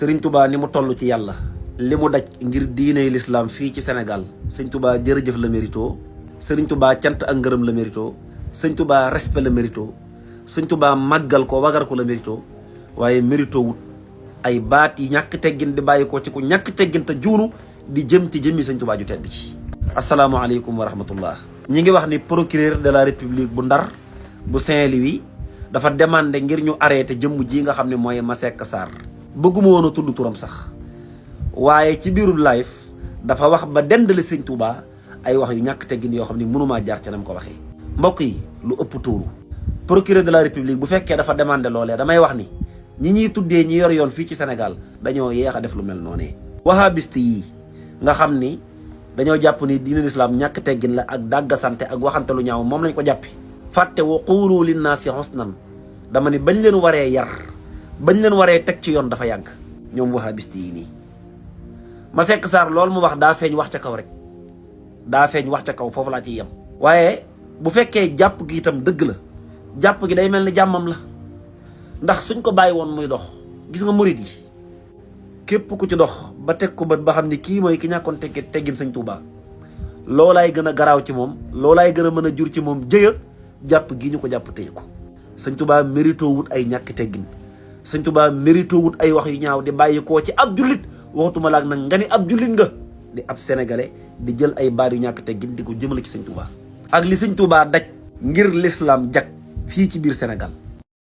Sëriñ Touba ni mu toll ci yàlla li mu daj ngir diine l'islam fii ci Sénégal sëñ Touba jërëjëf la mérito sëriñ Touba cant ak ngërëm la mérito sëñ Touba respect la mérito sëñ Touba màggal ko wagar ko la mérito waaye mérito wut ay baat yi ñàkk teggin di bàyyi ko ci ku ñàkk teggin te juunu di jëm ci jëmmi sëñ Touba ju tedd ci. asalaamaaleykum wa rahmatullah. ñi ngi wax ni procureur de la république bu Ndar bu Saint-Louis dafa demandé ngir ñu arrêté jëmm ji nga xam ne mooy Masseck Sarr. bëgguma woon a tudd turam sax waaye ci biiru live dafa wax ba dendale sëñ Touba ay wax yu ñàkk teggin yoo xam ne mënumaa jaar ca nam ko waxee. mbokk yi lu ëpp tuuru procureur de la république bu fekkee dafa demandé loolee damay wax ni ñi ñuy tuddee ñi yor yoon fii ci Sénégal dañoo yeex a def lu mel noonee. wahabiste yii nga xam ni dañoo jàpp ni diine lislaam ñàkk teggin la ak dàgga sante ak waxante lu ñaaw moom lañ ko jàppi fàtte wa quulu linnaasi husnan dama ni bañ leen waree yar bañ leen waree teg ci yoon dafa yàgg ñoom wahabiste yi nii. Masseck Sarr loolu mu wax daa feeñ wax ca kaw rek daa feeñ wax ca kaw foofu laa ciy yem. waaye bu fekkee jàpp gi itam dëgg la jàpp gi day mel ni jàmmam la ndax suñ ko bàyyi woon muy dox gis nga murit yi képp ku ci dox ba teg ko bët ba xam ni kii mooy ki ñàkkoon teggin sëñ Touba loolaay gën a garaaw ci moom loolaay gën a mën a jur ci moom jëya jàpp gi ñu ko jàpp téye ko. sëñ Touba mérito wut ay ñàkk teggin sëñ Touba mérito wut ay wax yu ñaaw di bàyyi koo ci ab jullit waxatuma laak nag nga ni ab jullit nga di ab sénégalais di jël ay baat yu ñàkk teggin di ko jëmale ci sëñ Touba ak li sëñ Touba daj ngir l'islam jag fii ci biir Sénégal